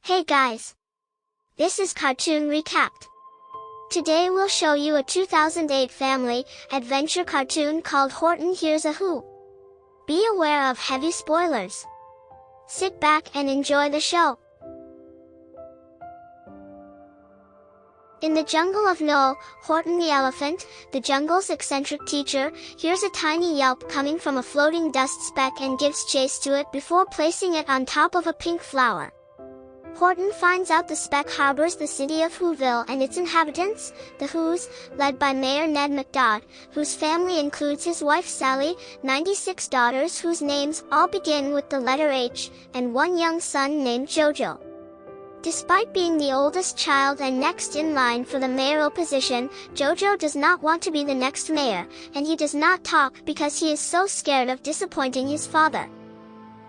Hey guys! This is Cartoon Recapped. Today we'll show you a 2008 family adventure cartoon called Horton Hears a Who. Be aware of heavy spoilers. Sit back and enjoy the show. In the Jungle of Nool, Horton the elephant, the jungle's eccentric teacher, hears a tiny yelp coming from a floating dust speck and gives chase to it before placing it on top of a pink flower. Horton finds out the speck harbors the city of Who-ville and its inhabitants, the Whos, led by Mayor Ned McDodd, whose family includes his wife Sally, 96 daughters whose names all begin with the letter H, and one young son named Jojo. Despite being the oldest child and next in line for the mayoral position, Jojo does not want to be the next mayor, and he does not talk because he is so scared of disappointing his father.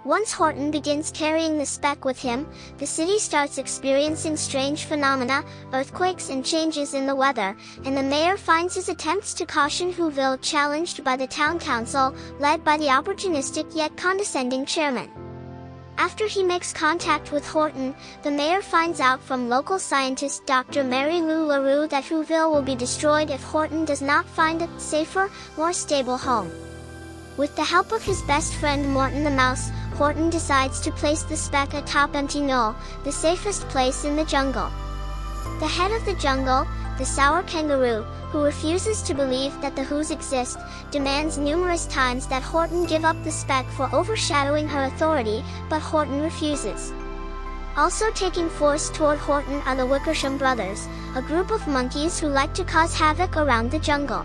Once Horton begins carrying the speck with him, the city starts experiencing strange phenomena, earthquakes and changes in the weather, and the mayor finds his attempts to caution Who-ville challenged by the town council, led by the opportunistic yet condescending chairman. After he makes contact with Horton, the mayor finds out from local scientist Dr. Mary Lou LaRue that Who-ville will be destroyed if Horton does not find a safer, more stable home. With the help of his best friend Morton the mouse, Horton decides to place the speck atop Empty Knoll, the safest place in the jungle. The head of the jungle, the sour kangaroo, who refuses to believe that the Whos exist, demands numerous times that Horton give up the speck for overshadowing her authority, but Horton refuses. Also taking force toward Horton are the Wickersham brothers, a group of monkeys who like to cause havoc around the jungle.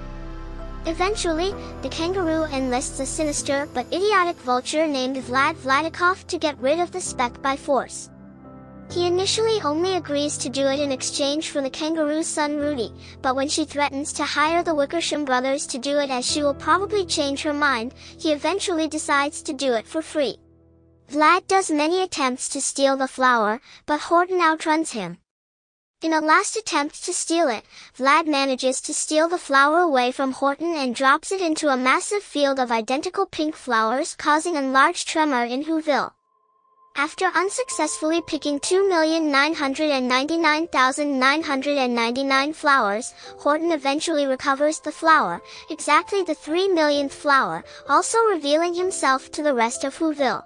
Eventually, the kangaroo enlists a sinister but idiotic vulture named Vladikov to get rid of the speck by force. He initially only agrees to do it in exchange for the kangaroo's son Rudy, but when she threatens to hire the Wickersham brothers to do it as she will probably change her mind, he eventually decides to do it for free. Vlad does many attempts to steal the flower, but Horton outruns him. In a last attempt to steal it, Vlad manages to steal the flower away from Horton and drops it into a massive field of identical pink flowers, causing a large tremor in Who-ville. After unsuccessfully picking 2,999,999 flowers, Horton eventually recovers the flower, exactly the 3 millionth flower, also revealing himself to the rest of Who-ville.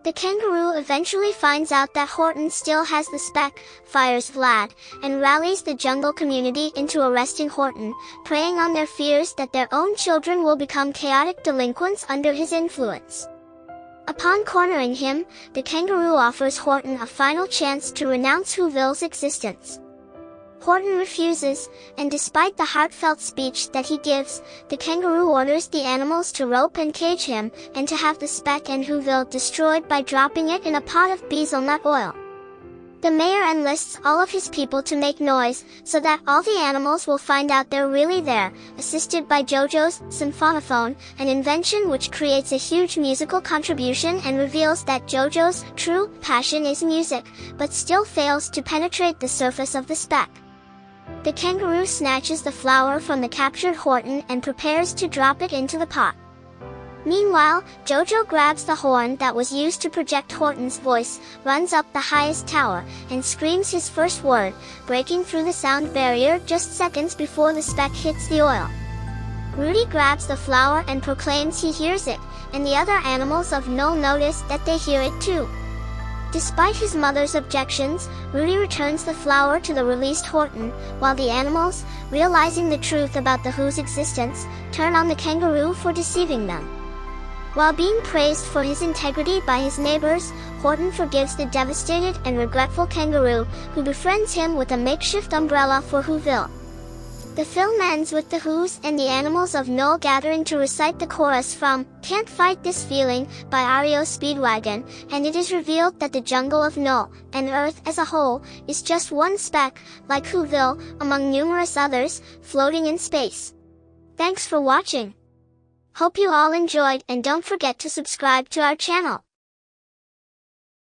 The kangaroo eventually finds out that Horton still has the speck, fires Vlad, and rallies the jungle community into arresting Horton, preying on their fears that their own children will become chaotic delinquents under his influence. Upon cornering him, the kangaroo offers Horton a final chance to renounce Who-ville's existence. Horton refuses, and despite the heartfelt speech that he gives, the kangaroo orders the animals to rope and cage him, and to have the speck and Who-ville destroyed by dropping it in a pot of hazelnut oil. The mayor enlists all of his people to make noise, so that all the animals will find out they're really there, assisted by Jojo's symphonophone, an invention which creates a huge musical contribution and reveals that Jojo's true passion is music, but still fails to penetrate the surface of the speck. The kangaroo snatches the flower from the captured Horton and prepares to drop it into the pot. Meanwhile, Jojo grabs the horn that was used to project Horton's voice, runs up the highest tower, and screams his first word, breaking through the sound barrier just seconds before the speck hits the oil. Rudy grabs the flower and proclaims he hears it, and the other animals of Nool notice that they hear it too. Despite his mother's objections, Rudy returns the flower to the released Horton, while the animals, realizing the truth about the Whos' existence, turn on the kangaroo for deceiving them. While being praised for his integrity by his neighbors, Horton forgives the devastated and regretful kangaroo, who befriends him with a makeshift umbrella for Who-ville. The film ends with the Whos and the animals of Nool gathering to recite the chorus from "Can't Fight This Feeling" by REO Speedwagon, and it is revealed that the Jungle of Nool, and Earth as a whole, is just one speck, like Who-ville, among numerous others, floating in space. Thanks for watching. Hope you all enjoyed, and don't forget to subscribe to our channel.